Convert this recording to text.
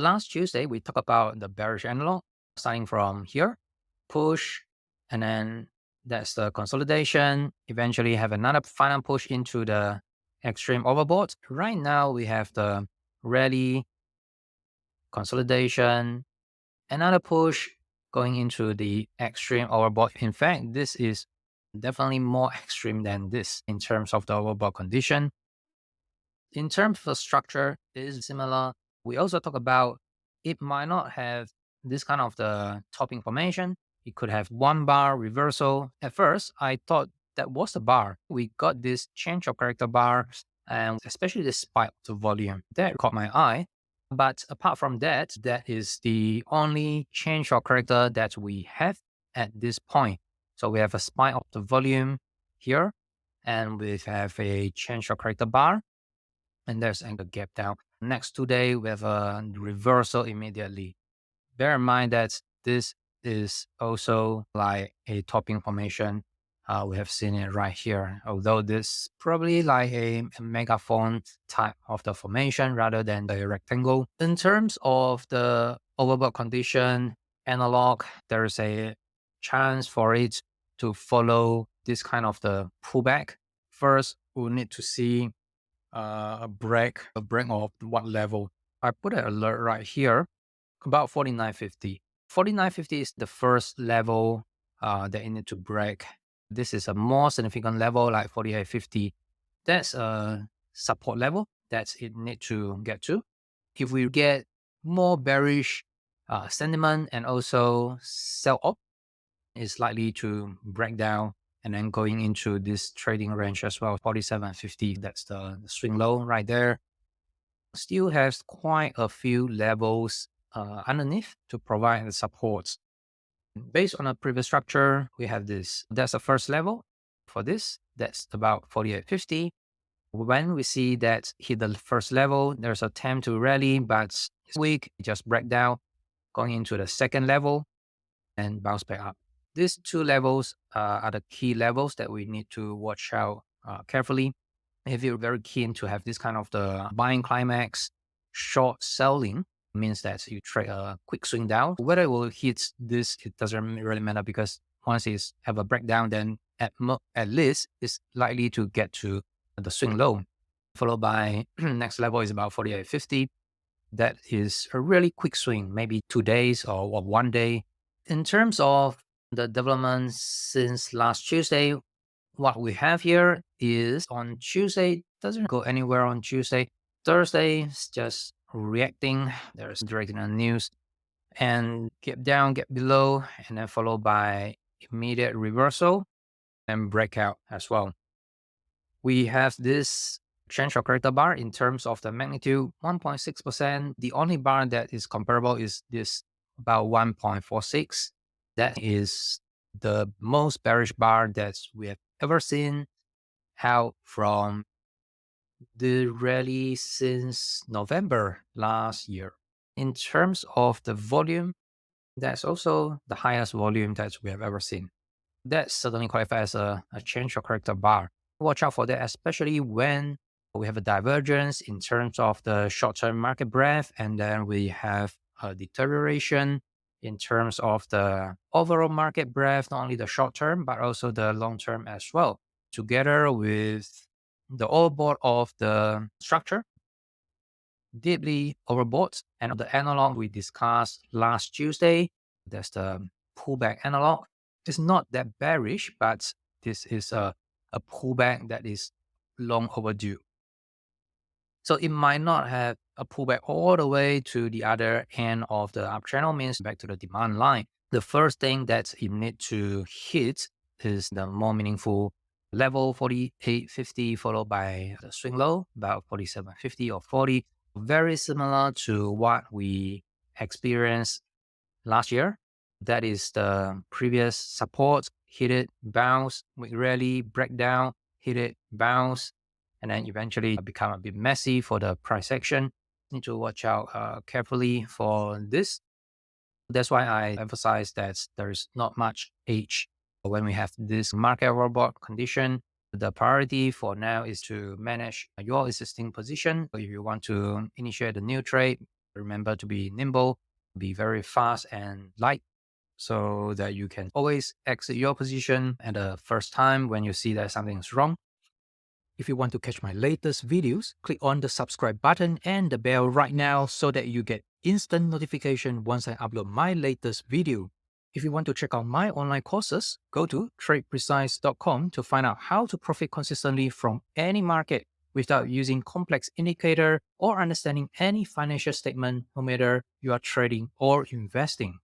Last Tuesday, we talked about the bearish analog, starting from here, push, and then that's the consolidation, eventually have another final push into the extreme overbought. Right now, we have the rally, consolidation, another push going into the extreme overbought. In fact, this is definitely more extreme than this in terms of the overbought condition. In terms of the structure, it is similar. We also talk about it might not have this kind of the topping formation. It could have one bar reversal. At first, I thought that was the bar. We got this change of character bar, and especially the spike of the volume that caught my eye. But apart from that, that is the only change of character that we have at this point. So we have a spike of the volume here, and we have a change of character bar, and there's a gap down. Next 2 days, we have a reversal immediately. Bear in mind that this is also like a topping formation. We have seen it right here, although this probably like a megaphone type of the formation rather than the rectangle. In terms of the overbought condition, analog, there is a chance for it to follow this kind of the pullback. First, we'll need to see a break of what level. I put an alert right here about 49.50. 49.50 is the first level that you need to break. This is a more significant level like 48.50. That's a support level that it need to get to. If we get more bearish sentiment and also sell off, it's likely to break down and then going into this trading range as well, 47.50. That's the swing low right there. Still has quite a few levels underneath to provide the supports. Based on a previous structure, we have this. That's the first level for this. That's about 48.50. When we see that hit the first level, there's a attempt to rally, but it's weak, it just break down, going into the second level and bounce back up. These two levels are the key levels that we need to watch out carefully. If you're very keen to have this kind of the buying climax, short selling means that you trade a quick swing down. Whether it will hit this, it doesn't really matter, because once it's have a breakdown, then at least it's likely to get to the swing low, followed by next level is about 48.50. That is a really quick swing, maybe 2 days or 1 day. In terms of the development since last Tuesday, what we have here is on Tuesday, doesn't go anywhere on Tuesday. Thursday is just reacting. There's directional news and gap down, gap below, and then followed by immediate reversal and breakout as well. We have this change of character bar in terms of the magnitude, 1.6%. The only bar that is comparable is this about 1.46. That is the most bearish bar that we have ever seen out from the rally since November last year. In terms of the volume, that's also the highest volume that we have ever seen. That certainly qualifies as a change of character bar. Watch out for that, especially when we have a divergence in terms of the short-term market breadth, and then we have a deterioration in terms of the overall market breadth, not only the short term, but also the long term as well. Together with the overbought of the structure, deeply overbought, and the analog we discussed last Tuesday, that's the pullback analog. It's not that bearish, but this is a pullback that is long overdue. So it might not have a pullback all the way to the other end of the up channel, means back to the demand line. The first thing that you need to hit is the more meaningful level 48.50, followed by the swing low, about 47.50 or 40. Very similar to what we experienced last year. That is the previous support, hit it, bounce, rally, breakdown, hit it, bounce, and then eventually become a bit messy for the price action. Need to watch out carefully for this. That's why I emphasize that there is not much H when we have this market overbought condition. The priority for now is to manage your existing position. If you want to initiate a new trade, Remember to be nimble, be very fast and light, so that you can always exit your position at the first time when you see that something is wrong. If you want to catch my latest videos, click on the subscribe button and the bell right now so that you get instant notification once I upload my latest video. If you want to check out my online courses, go to tradeprecise.com to find out how to profit consistently from any market without using complex indicator or understanding any financial statement, no matter you are trading or investing.